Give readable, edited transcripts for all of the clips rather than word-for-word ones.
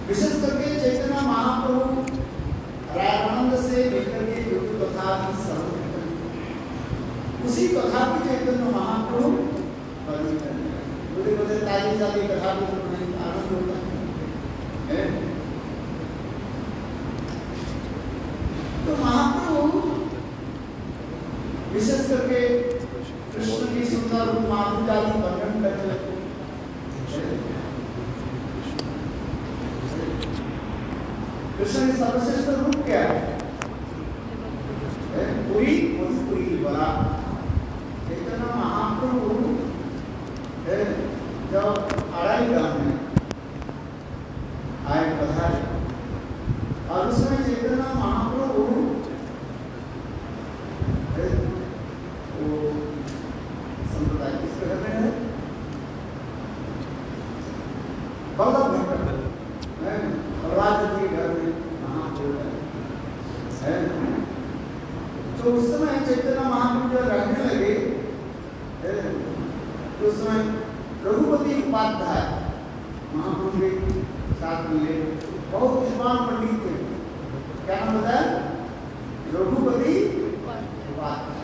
विशेष करके चैतन्य महाप्रभु रामानंद से लेकर के जो कथा की सर्वोत्तम उसी कथा की चैतन्य महाप्रभु वर्णन करते हैं। बोले बोले ताली ताली कथा को आनंद होता है। तो महाप्रभु विशेष करके कृष्ण की सुंदर रूप माधुर्य का वर्णन करने लगे। कृष्ण की सर्वश्रेष्ठ रूप क्या है? पूरी मधुपुरी बड़ा चैतन्य महाप्रभु जब अड़ाई गांव में आए पधारे और उसमें चैतन्य महाप्रभु वो संप्रदाय किस प्रकार में है? बल्लभ राज के घर में है। तो उस समय चैतन्य महाप्रभु जब रहने लगे तो उस समय रघुपति उपाध्याय महाप्रभु के साथ मिले। बहुत विद्वान पंडित थे। क्या नाम बताया? रघुपति उपाध्याय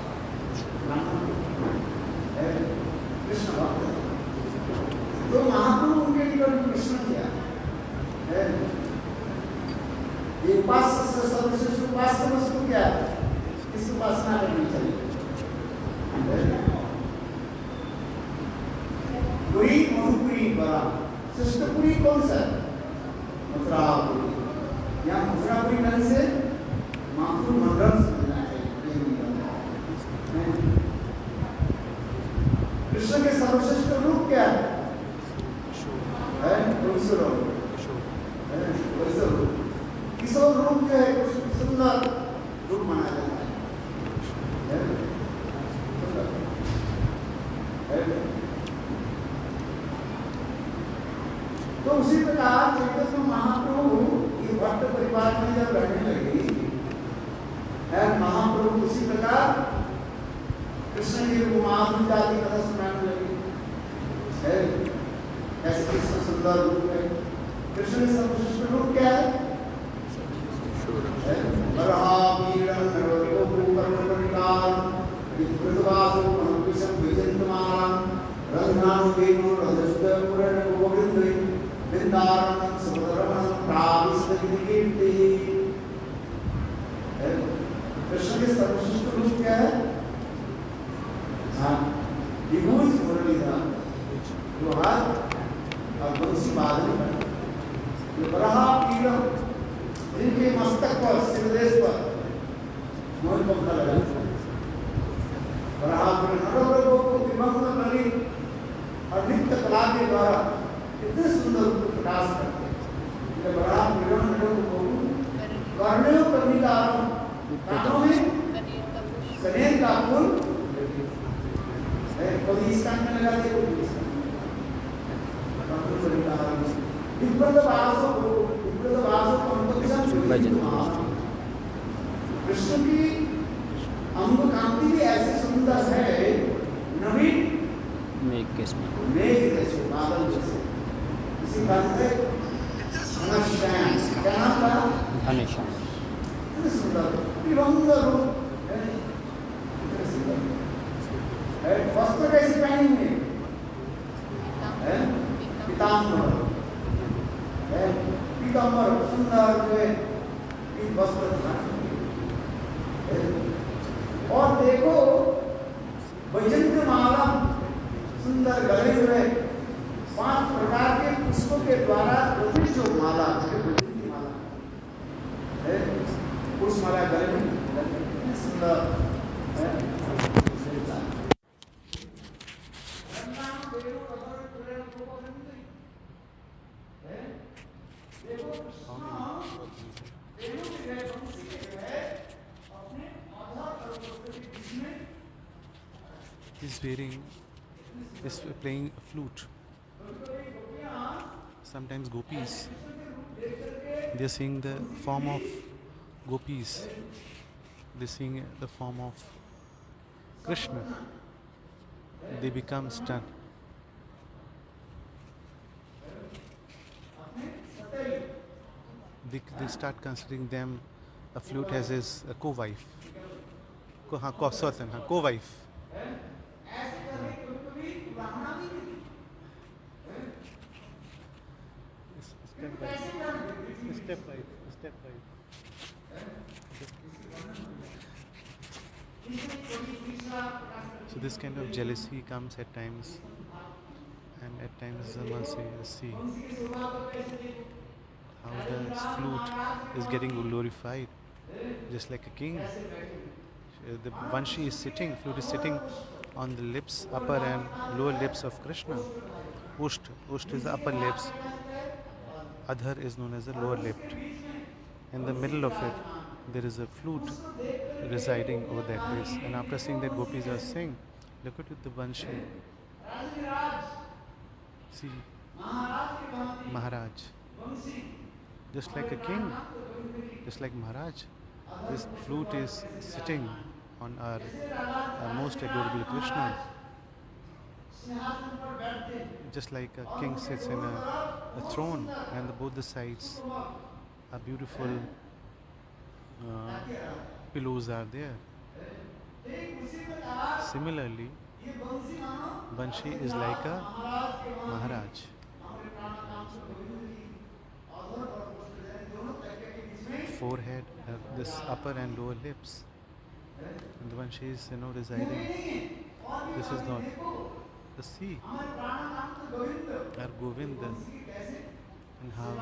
कृष्ण भक्त। तो महाप्रभु उनके निकट प्रश्न किया ये उपास्य सर्वश्रेष्ठ उपास्य वस्तु क्या है? किस उपासना करनी चाहिए? पुरी मधुपुरी बड़ा श्रेष्ठपुरी कौन सा है? मथुरापुरी। यहाँ मथुरापुरी कहने से माथुर मंडल समझना चाहिए। कृष्ण के सर्वश्रेष्ठ रूप क्या है? किशोर रूप जो है सुंदर रूप माना जाता है। तो उसी प्रकार चैतन्य महाप्रभु ये भक्त परिवार में जब रहने लगी महाप्रभु उसी प्रकार कृष्ण की माधुर्य जाति कथा सुनाने लगी। ऐसे कृष्ण सुंदर रूप है। कृष्ण के सर्वश्रेष्ठ रूप क्या है? कृष्ण के सर्वश्रेष्ठ रूप क्या है? विभूति मुरलीधर जो हाथ और बंसी बादल जो बरहा पीड़ा जिनके मस्तक पर सिरदेश पर मोह पंखा लगा बरहा नरों को दिवंग नली और नित्य कला के द्वारा इतने सुंदर प्रकाश करते बरहा पीड़ा नरों को करने करने का कानों में कनेर का फूल कभी इस कान में लगाते कोई इस कृष्ण की अंग कांति भी ऐसे सुंदर है नवीन मेघ जैसे बादल जैसे। इसी बात से घनश्याम क्या नाम था? घनश्याम। सुंदर तिरंग रूप वस्त्र कैसे पहनेंगे? पीताम्बर पीताम्बर सुंदर जो है वस्त्र। और देखो वैजयंती-माला सुंदर गले हुए 5 प्रकार के पुष्पों के द्वारा जो माला वैजयंती-माला है उस माला गले में सुंदर is playing a flute. Sometimes gopis, they sing the form of gopis. They sing the form of Krishna. They become stunned. they start considering them, a flute as his co-wife, co-wife. ऐसे करके कभी-कभी ब्राह्मणा भी नहीं Step by कैसे करते step by step by. So this kind of jealousy comes at times, and at times one says, see how the flute is getting glorified, just like a king. The Vanshi is sitting, flute is sitting on the lips, upper and lower lips of Krishna. Usht is the upper lips, Adhar is known as the lower lip. In the middle of it, there is a flute residing over that place. And after seeing that, gopis are saying, look at the Vanshi. See, Maharaj, just like a king, just like Maharaj, this flute is sitting on our most adorable Krishna. Just like a king sits in a throne, and both the sides are beautiful pillows are there. Similarly, Banshi is like a Maharaj. Forehead, this upper and lower lips, and the Banshi is residing. This is not the sea, or Govinda, and how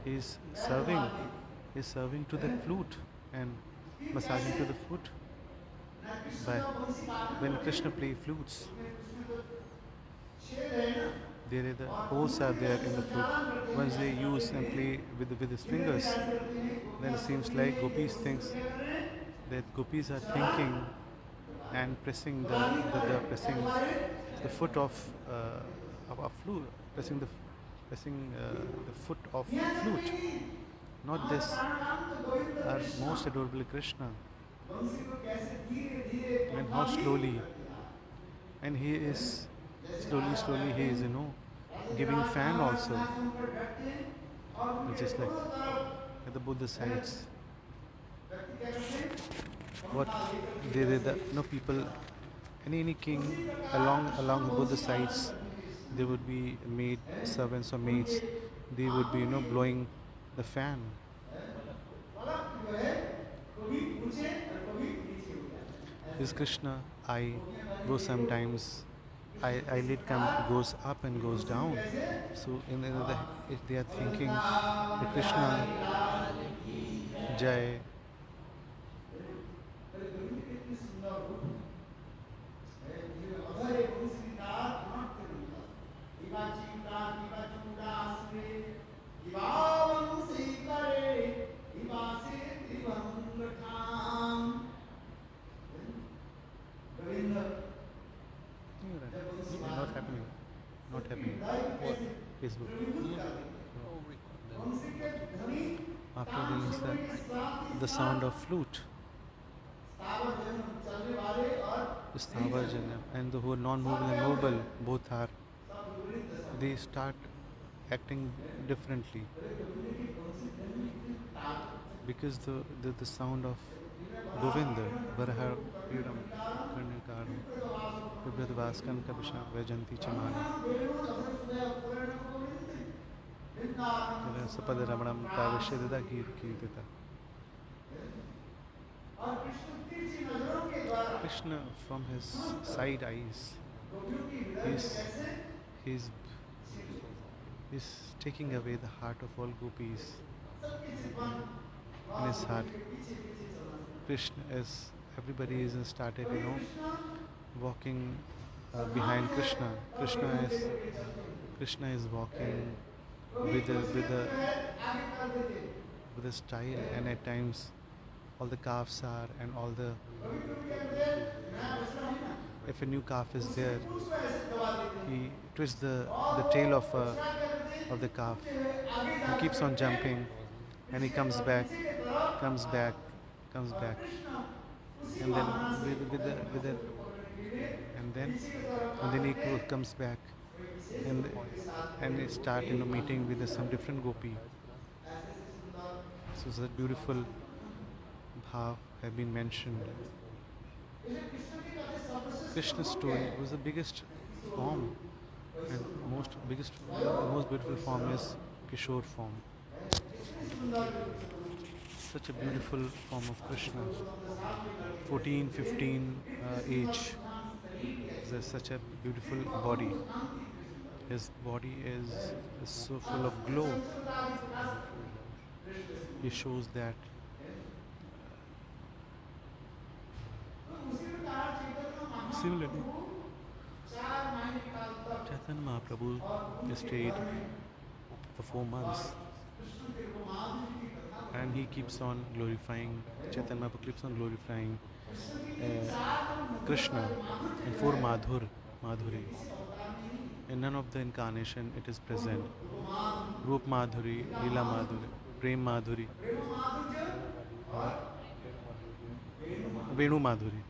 he is serving to the flute and massaging to the foot. But when Krishna play flutes, the holes are there in the flute. Once they use and play with his fingers, then it seems like gopis thinks that gopis are thinking and pressing the foot of a flute, pressing the foot of flute. Not this, our most adorable Krishna. And how slowly, and he is slowly he is giving fan also, just like at the both the sides. What the people, any king along both the sides, there would be maid servants or maids. They would be blowing the fan. Is Krishna eye goes sometimes, eyelid goes up and goes down. So if they are thinking that Krishna Jai, not happening. What? Facebook. After the sound of flute, Sthavarjana, and the who are non-movable and mobile, both are, they start acting differently because the sound of Govinda, Varaha, Piram, Karnakaram, Vibradvaskan Kabisha, vaijayanti-mala, Sapada Ramanam Kavashedada Kirtita. Krishna, from his side eyes, he's taking away the heart of all gopis in his heart. Krishna is, everybody is started, walking behind Krishna. Krishna is walking with a style, and at times all the calves are, and all the, if a new calf is there, he twists the tail of the calf. He keeps on jumping, and he comes back, and then and then he comes back, and they start meeting with some different gopi. So such beautiful bhav have been mentioned. Krishna's story was the biggest form and most beautiful form is Kishore form. Such a beautiful form of Krishna. 14, 15 age. There's such a beautiful body. His body is so full of glow. He shows that similarly Chaitanya Mahaprabhu stayed for 4 months and he keeps on glorifying, Chaitanya Mahaprabhu keeps on glorifying Krishna in 4 Madhuri. In none of the incarnation it is present. Rup Madhuri, Leela Madhuri, Prem Madhuri, Venu Madhuri.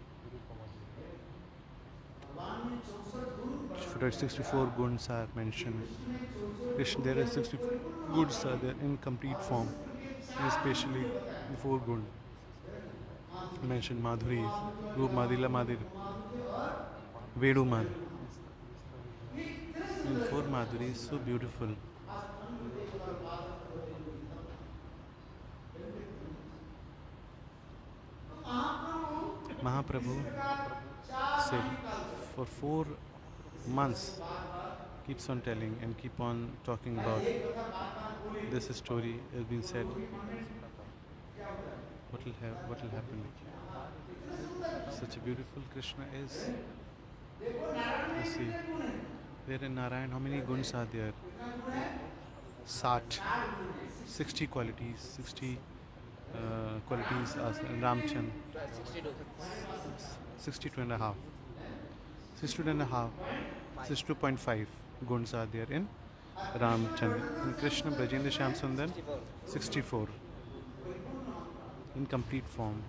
64 guns are mentioned. Krishna, there are 64 guns are there in complete form, especially the 4 gun mentioned Madhuri, Rup Madhila Madhuri, Venu Madhuri. And 4 Madhuri is so beautiful. Mahaprabhu said for 4 months keeps on telling and keep on talking about this story has been said. What will happen? Such a beautiful Krishna is. You see, there in Narayan, how many guns are there? 60 qualities, 60 qualities as in Ramchan. 62 and a half. 62 and a half. 62.5 guns are there in Ramchandra. In Krishna, Brajendra Shyam Sundar, 64 in complete form.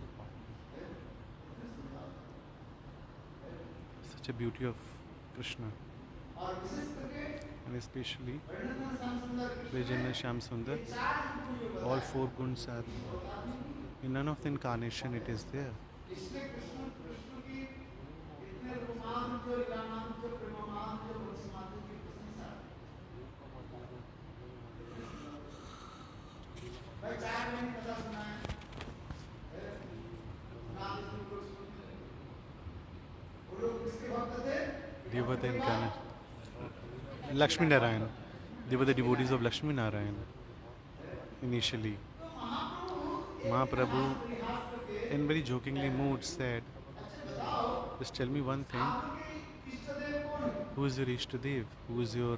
Such a beauty of Krishna. And especially Brajendra Shyam Sundar, all 4 guns are in none of the incarnation it is there. They were the incarnate Lakshmi-Narayan. They were the devotees of Lakshmi-Narayan initially. Mahaprabhu in very jokingly mood said, just tell me one thing, who is your Ishtadev? Who is your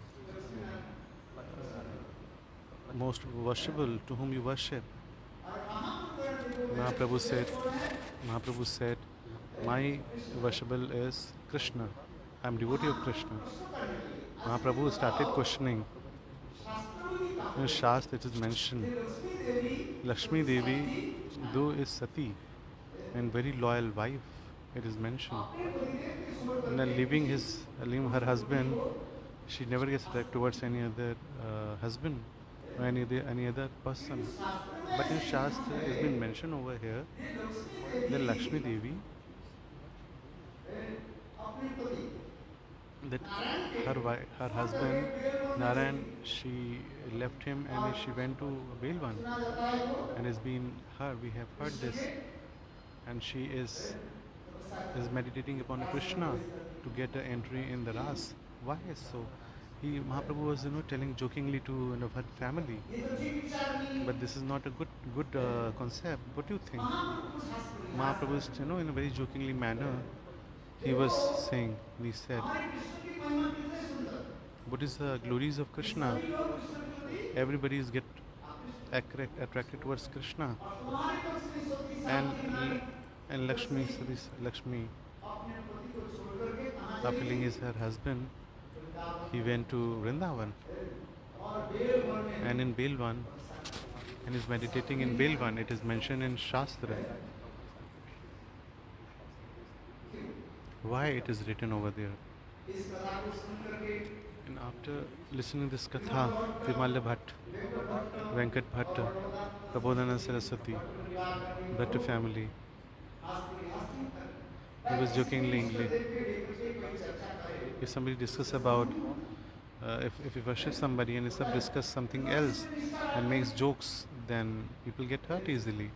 most worshipable, to whom you worship? Mahaprabhu said, my worshipable is Krishna. I am devotee of Krishna. Mahaprabhu started questioning. In Shastra it is mentioned, Lakshmi-devi, though is Sati and very loyal wife, it is mentioned. And leaving her husband, she never gets attracted towards any other husband or any other person. But in Shastra it has been mentioned over here that Lakshmi-devi, that her husband Narayan, she left him and she went to Belvan, and we have heard this, and she is meditating upon Krishna to get an entry in the Ras. Why so? Mahaprabhu was telling jokingly to her family, but this is not a good concept. What do you think? Mahaprabhu is in a very jokingly manner he was saying, he said, what is the glories of Krishna? Everybody is get attracted towards Krishna, and Lakshmi, after leaving her husband, he went to Vrindavan, and in Belvan, and is meditating in Belvan. It is mentioned in Shastra. Why it is written over there? And after listening to this katha, Vimala Bhatt, Venkat Bhatta, Prabodhana Saraswati, Bhatta family, he was jokingly, if somebody discuss about, if you worship somebody and instead discuss something else and makes jokes, then people get hurt easily.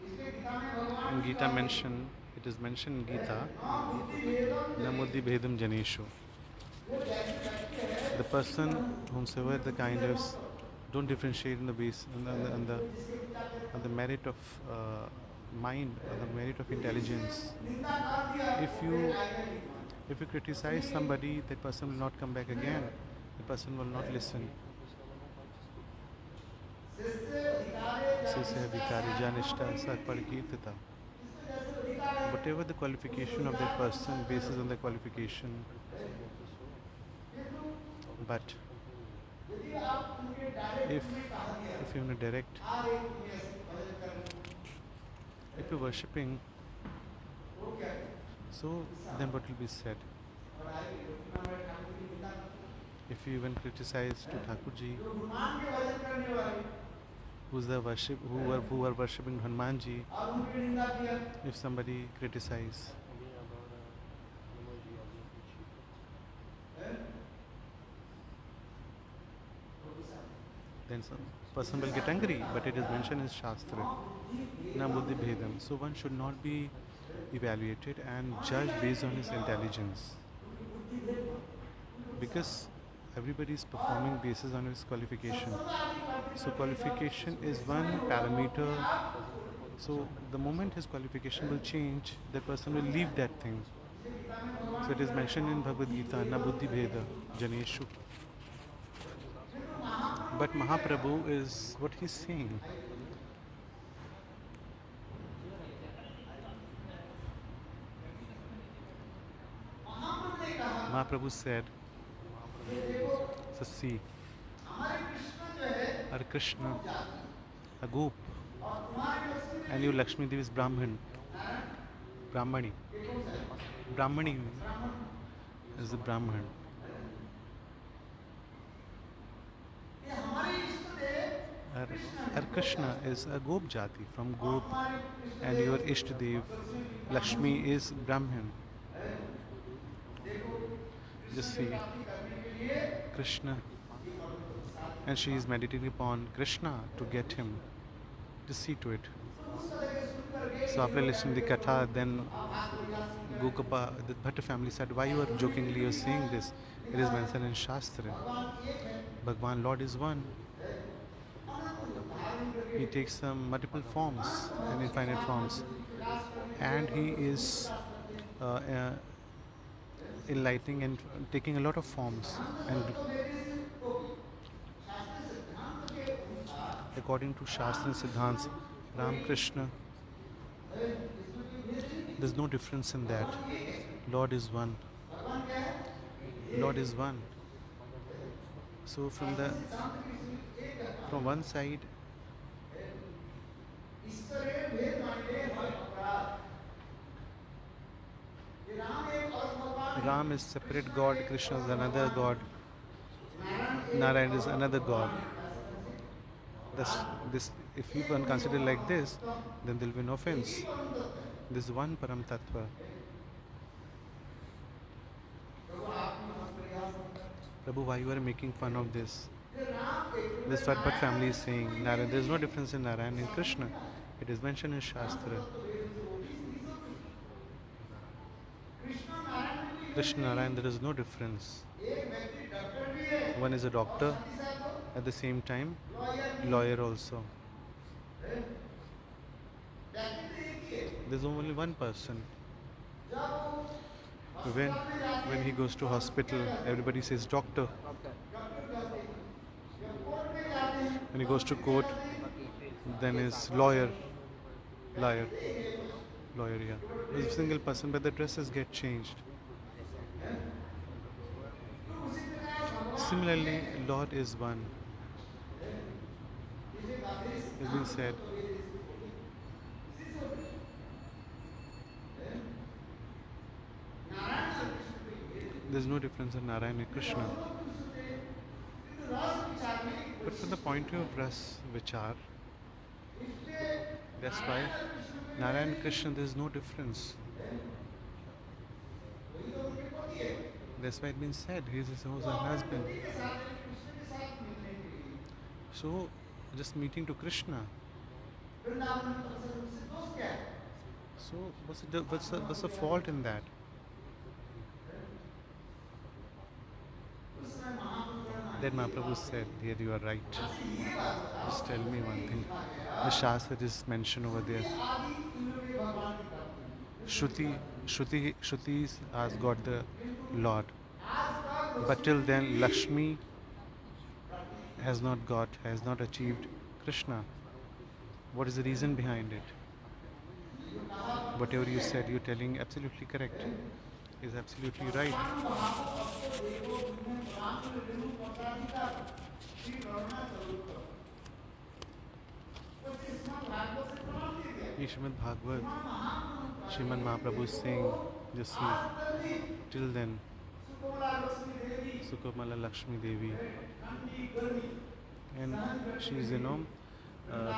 In Gita mention, it is mentioned in Gita, Namuddi Bhedam Janeshu. The person whomsoever the kind is, don't differentiate in the base, on the merit of mind, on the merit of intelligence. If you criticize somebody, that person will not come back again. The person will not listen. Whatever the qualification of that person, basis on the qualification. But if you're in a direct, if you're worshipping, so then what will be said? If you even criticize to Thakurji, who are worshipping Hanumanji, if somebody criticize, then some person will get angry, but it is mentioned in Shastra, na buddhi bhedam. So one should not be evaluated and judged based on his intelligence, because everybody is performing basis on his qualification. So qualification is one parameter. So the moment his qualification will change, that person will leave that thing. So it is mentioned in Bhagavad Gita, na buddhi bheda janeshu. But Mahaprabhu is what he's saying. Mahaprabhu said, so see, our Krishna, a goop, and you Lakshmi-devi is Brahmani. Brahmani is the Brahman. Our Krishna is a Gop Jati from Gop, and your Ishtadev Lakshmi is Brahman. Just see Krishna, and she is meditating upon Krishna to get him. Just see to it. So after listening to the katha, then Gokapa, the Bhatta family said, why you are jokingly you're saying this? It is mentioned in Shastra. Bhagwan Lord is one. He takes some multiple forms and infinite forms, and he is enlightening and taking a lot of forms. And according to Shastra and Siddhants, Ram Krishna, there's no difference in that. Lord is one. Lord is one. So from one side, Ram is separate God, Krishna is another God, Narayan is another God. If you can consider like this, then there will be no offense. This is one Param Tattva. Prabhu, why you are making fun of this? This Fatpat family is saying, Narayan, there is no difference in Narayan and Krishna. It is mentioned in Shastra. Krishna Narayan, there is no difference. One is a doctor, at the same time, lawyer also. There's only one person. When he goes to hospital, everybody says doctor. When he goes to court, then is lawyer. Yeah. There's a single person, but the dresses get changed. Similarly, Lord is one. It's been said. There's no difference in Narayan and Krishna. But from the point of view of ras vichar, that's why Narayan and Krishna, there is no difference. That's why it's been said he is his own husband. So, just meeting to Krishna. So, what's the fault in that? Then Mahaprabhu said, here you are right. Just tell me one thing. The Shastra is mentioned over there. Shrutis has got the Lord. But till then, Lakshmi has not achieved Krishna. What is the reason behind it? Whatever you said, you're telling absolutely correct. Is absolutely right. ये Shrimad Bhagavat Srimad Mahaprabhu is saying, just see, till then Sukamala Lakshmi-devi, and she's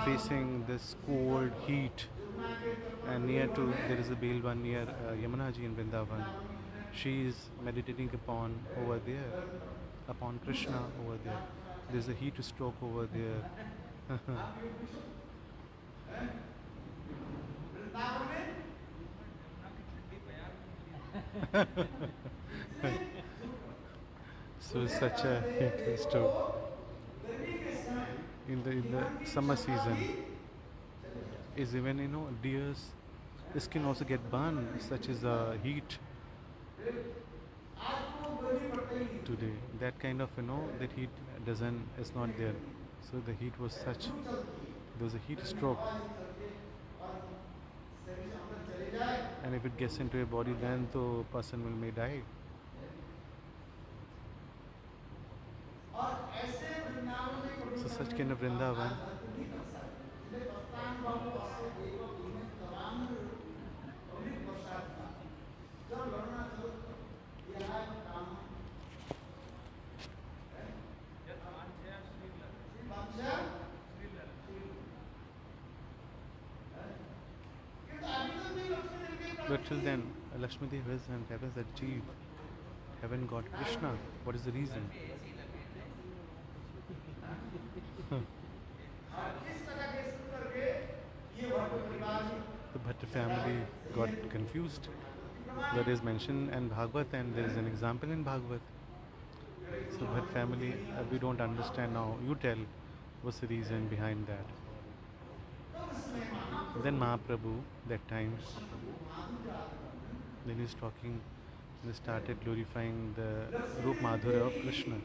facing this cold heat, and near to there is a Belva near Yamunaji in Vrindavan. She is meditating upon over there, upon Krishna over there. There's a heat stroke over there. So such a heat stroke in the summer season is even deer's skin also get burned, such as the heat today. That kind of that heat is not there. So the heat was such, there was a heat stroke, and if it gets into your body, then the person may die. So such kind of Vrindavan. But till then, Lakshmi-devi haven't achieved, haven't got Krishna. What is the reason? The Bhatta family got confused. That is mentioned in Bhagavad, and there is an example in Bhagavad. So Bhatta family, we don't understand now. You tell, what's the reason behind that? Then Mahaprabhu, that time, then he's talking, he started glorifying the Rup Madhurya of Krishna,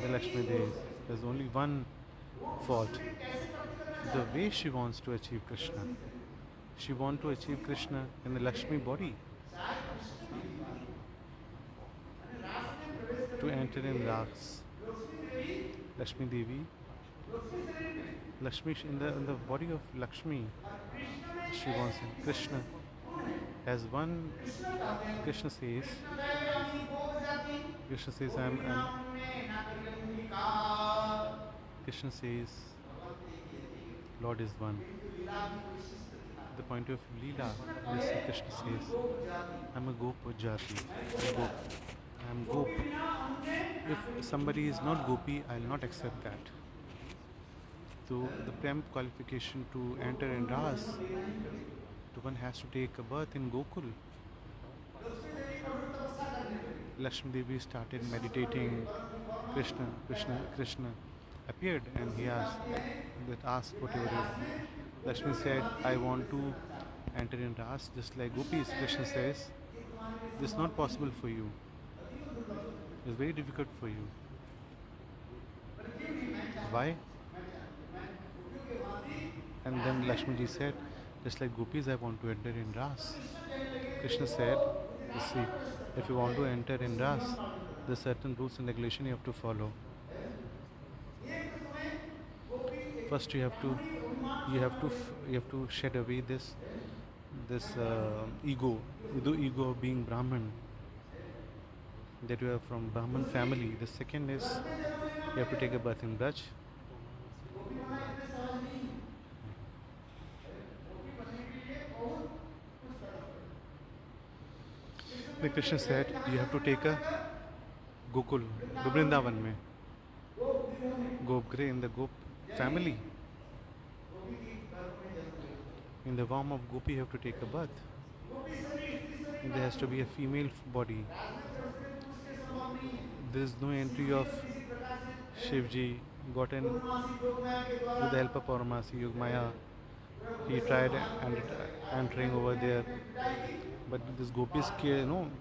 the Lakshmi-devi. There's only one fault, the way she wants to achieve Krishna. She wants to achieve Krishna in the Lakshmi body, to enter in Ras. Lakshmi-devi, Lakshmi in the body of Lakshmi, she wants Krishna. As one, Krishna says, Krishna says, Lord is one. The point of Leela, Krishna says, I'm a Gopa Jati. I'm Gop. If somebody is not Gopi, I'll not accept that. So the prem qualification to enter in Ras, the one has to take a birth in Gokul. Lakshmi-devi started meditating. Krishna appeared, and he asked whatever it is. Lakshmi said, I want to enter in Ras just like Gopis. Krishna says, this is not possible for you. It's very difficult for you. Why? And then Lakshmi-ji said, just like Gopis, I want to enter in Ras. Krishna said, you see, if you want to enter in Ras, there are certain rules and regulations you have to follow. First, you have to shed away this ego, the ego of being Brahman. that you are from Brahman family. The second is you have to take a birth in Braj. The Krishna said you have to take a Gokul, Vrindavan mein, Gopgre in the Gop family. In the form of Gopi, you have to take a birth. And there has to be a female body. There is no entry of Shivji gotten with the help of Paramasi Yugmaya. He tried entering over there, but this gopis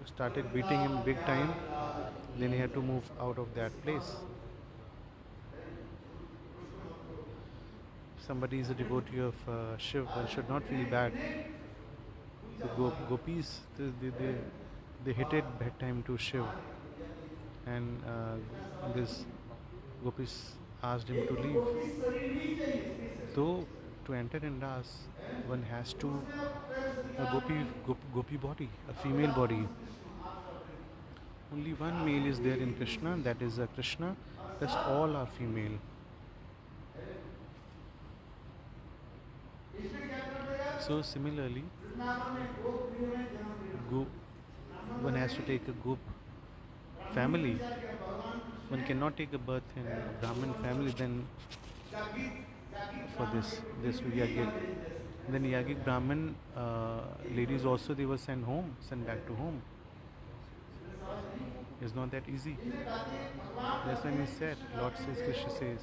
started beating him big time. Then he had to move out of that place. Somebody is a devotee of Shiv, one should not feel bad. The gopis, they hit it bad time to Shiv, and this gopis asked him to leave. So to enter in Ras, one has to a gopi body, a female body. Only one male is there in Krishna, that is a Krishna. Rest all are female. So similarly, one has to take a gop family. One cannot take a birth in a Brahmin family. Then for this Yagik. Then Yagik Brahmin ladies also, they were sent back to home. It's not that easy. That's when he said, Lord says, Krishna says,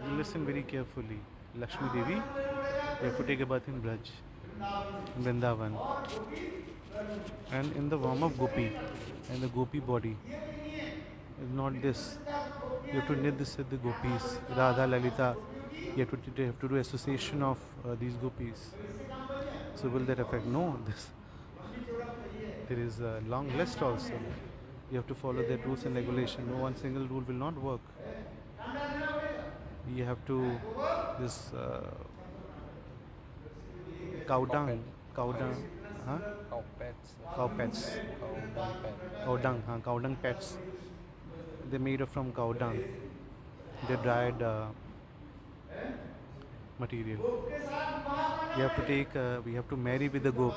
you listen very carefully. Lakshmi-devi, you have to take a bath in Braj, in Vrindavan, and in the form of Gopi, and the Gopi body. It's not this. You have to knit this with the gopis, Radha, Lalita. You have to do association of these gopis. So will that affect? No. There is a long list also. You have to follow the rules and regulation. No one single rule will not work. You have to this cow dung, huh? Cow pets, cow dung pets. They're made from cow dung. They're dried material. You have to take. We have to marry with the gop.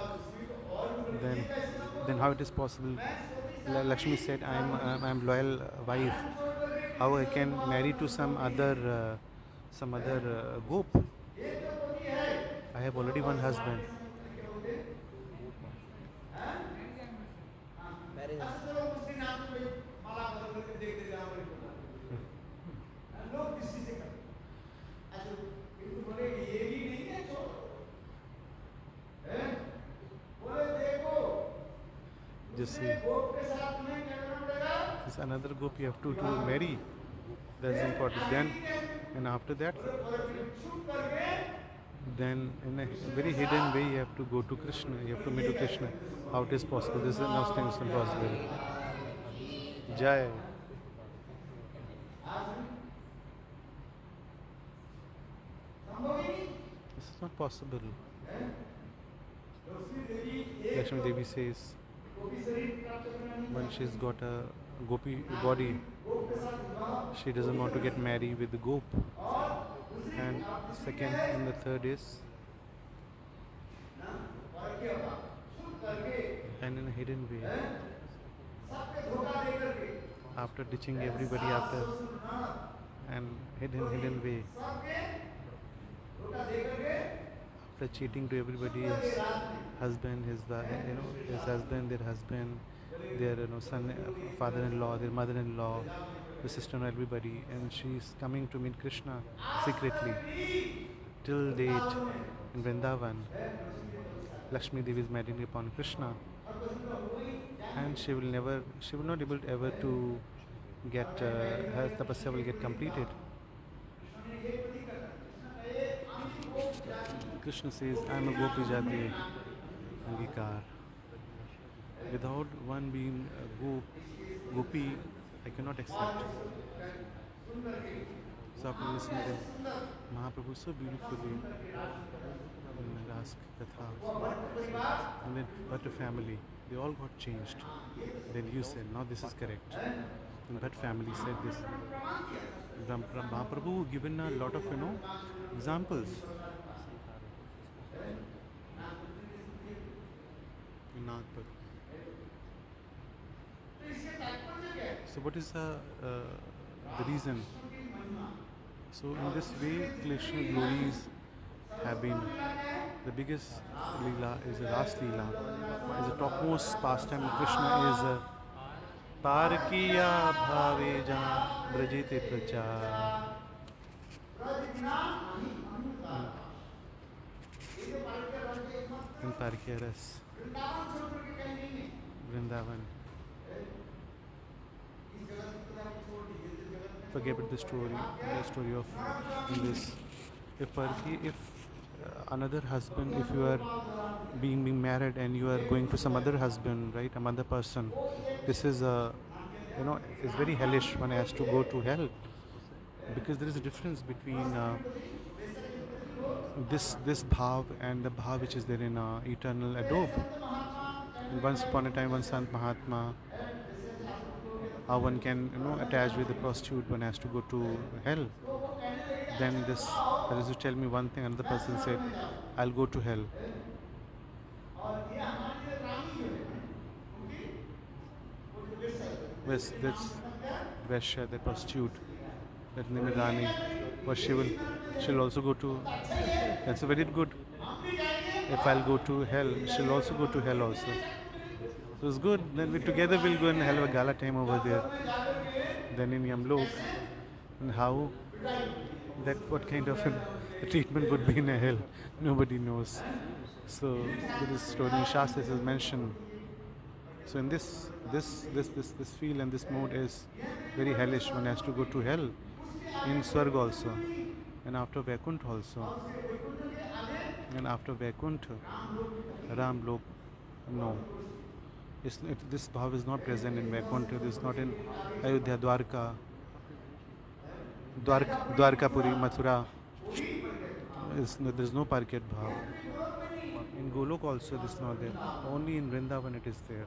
Then how it is possible? Lakshmi said, "I'm loyal wife. How I can marry to some other gop? I have already one husband." Just see, this another group you have to marry. That's important. Then, and after that, then in a very hidden way, you have to go to Krishna. You have to meet to Krishna. How it is possible? This is nothing is impossible. Jai. This is not possible. Lakshmi-devi says, when she's got a gopi body, she doesn't want to get married with the gop. And second and the third is, and in a hidden way, after ditching everybody and hidden way, after cheating to everybody, his husband, his husband, their husband, their son, father-in-law, their mother-in-law, the sister-in-law, everybody, and she's coming to meet Krishna secretly. Till date in Vrindavan, Lakshmi-devi is marrying upon Krishna, and she will not able ever to get her tapasya will get completed. Krishna says, I am a gopi jati angikar. Without one being a gopi, I cannot accept. So after listening to Mahaprabhu so beautifully in Ras Katha, and then Bhatta family, they all got changed. Then you said, now this is correct. And that family said this. Mahaprabhu given a lot of, examples. In Nagpur. So what is the reason? So in this way, Krishna glories have been the biggest lila is a rasa-lila, is the topmost pastime of Krishna is Parkiya bhaveja brajete prachar. In Parkiya ras, Vrindavan. Forget about the story of this. If another husband, if you are being married and you are going to some other husband, right, some other person, this is is very hellish. One has to go to hell because there is a difference between this bhav and the bhav which is there in eternal adobe. And once upon a time, one Sant Mahatma, how one can attach with a prostitute, one has to go to hell. Then this there is to tell me one thing, another person said, I'll go to hell. Yes, that's Vaishya, the prostitute, that name is Rani, but she'll also go to, that's very good. If I'll go to hell, she'll also go to hell also. So it's good, then we together will go and have a gala time over there. Then in Yamlok, and how that what kind of treatment would be in a hell, nobody knows. So this story in Shastras is mentioned. So in this feel and this mode is very hellish. One has to go to hell in Swarg also, and after Vaikuntha also, and after Vaikuntha, Ram Lok, no. This bhav is not present in Vaikuntha. This is not in Ayodhya, Dwarkapuri, Mathura. There is no Parket bhav. In Golok also this is not there. Only in Vrindavan it is there.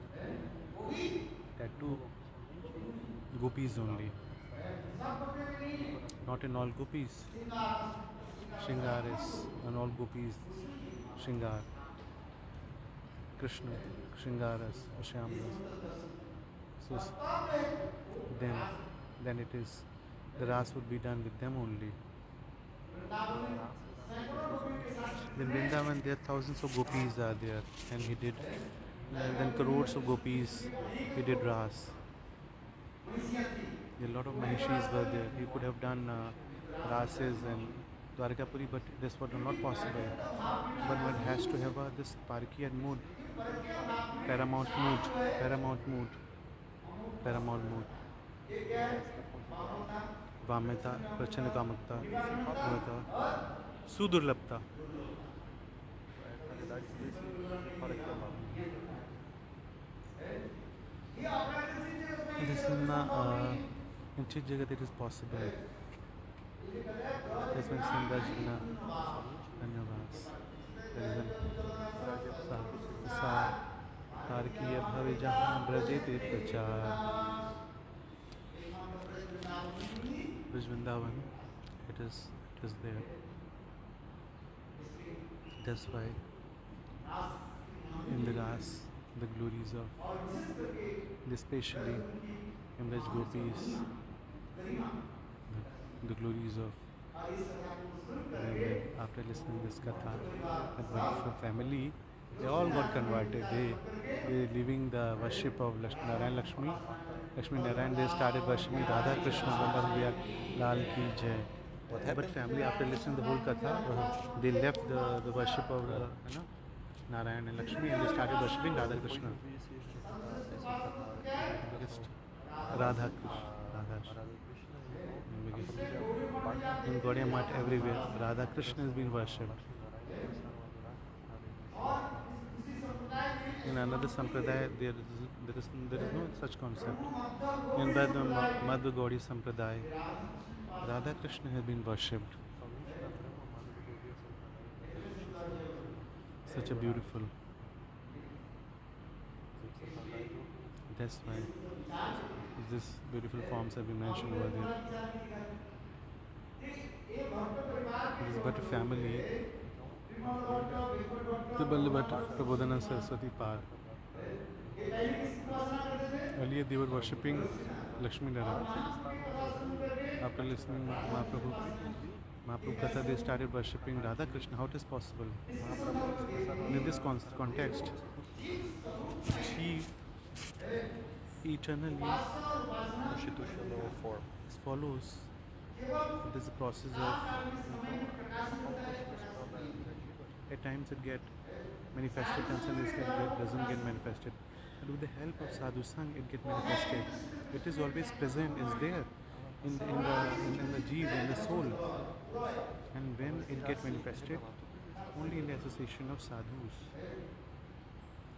That too, gopis only. Not in all gopis. Shringar is in all gopis. Shringar. Krishna, Shringaras, Shyamras. So then it is the ras would be done with them only. Then Vrindavan there thousands of gopis are there, and he did. And then crores of gopis he did ras. A lot of mahishis were there. He could have done rases and Dwarkapuri, but this was not possible. But one has to have this Parkian mood, paramount mood. Vamyata, Prachana Kamakta, Sudurlapta. This is in Chit Jagat it is possible. That's when Sandhajna Dhanyavas. Parkiya bhaveja brajete prachar. Vrindavan, it is there. That's why in the ras, the glories of especially Imraj gopis, the glories of after listening this katha, the family, they all got converted. They leaving the worship of Narayan Lakshmi Narayan, they started worshipping Radha Krishna, Lal Ki Jai. But family, after listening to the whole katha, they left the worship of Narayan and Lakshmi, and they started worshipping Radha Krishna. Biggest Radha Krishna. In Gaudiya Math everywhere, Radha Krishna has been worshipped. In another sampradaya, there is no such concept. In the Madhva Gaudiya Sampradaya, Radha Krishna has been worshipped. Such a beautiful. That's why these beautiful forms have been mentioned over there. This is but a family. The Ballabhat Prabodhana Saraswati Par. Earlier they were worshipping Lakshmi-devi. After listening to Mahaprabhu Katha, they started worshipping Radha Krishna. How it is possible? In this context, she eternally follows. It is a process of, at times it get manifested and sometimes it doesn't get manifested. And with the help of sadhu sang, it get manifested. It is always present, is there in the jeev, in the soul. And when it get manifested, only in the association of sadhus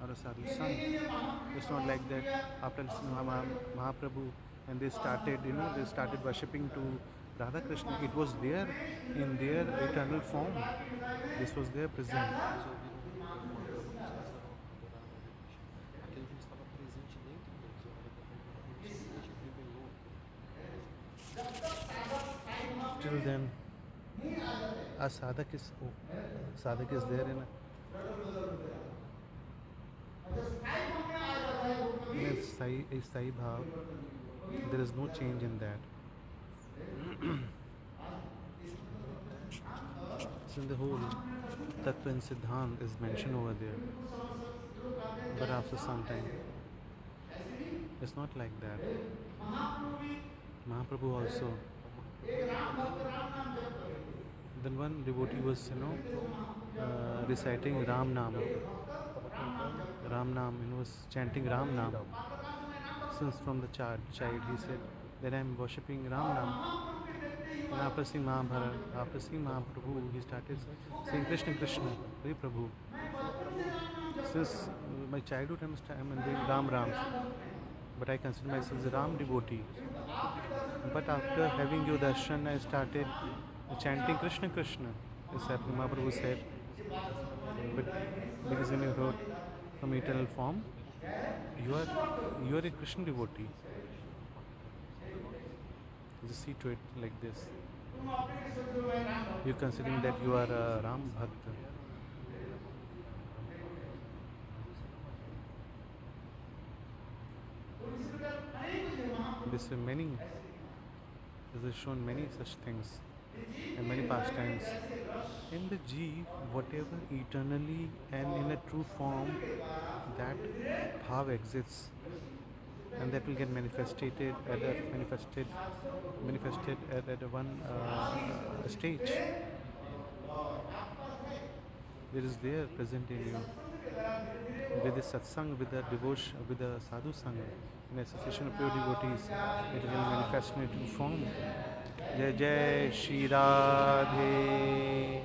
or a sadhu sang. It's not like that after listening to Mahaprabhu and they started worshipping to Radha Krishna. It was there in their eternal form. This was there present. Till then, a sadhak is there in a Sai Bhav. There is no change in that. So in the whole Tattva and Siddhant is mentioned over there. But after some time, it's not like that. Mahaprabhu also. Then one devotee was, reciting Ram Nam. Ram Nam, was chanting Ram Nam. Since from the child, he said that I am worshipping Ram Nam. And after seeing Mahabharata, after seeing Mahaprabhu, he started saying Krishna, Krishna, Hey Prabhu. Since my childhood I am doing Ram Ram, but I consider myself as a Ram devotee. But after having your darshan, I started chanting Krishna, Krishna. As Mahaprabhu said. But because when you heard from eternal form, you are a Krishna devotee. Just see to it like this. You're considering that you are a Ram Bhakta. This has shown many such things and many pastimes. In the jeev, whatever eternally and in a true form, that bhav exists, and that will get manifested at one stage. There is there present in you. With the satsang, with the devotion, with the sadhu sang, in association of pure devotees, it will manifest in a true form. Jai Jai Shri Radhe.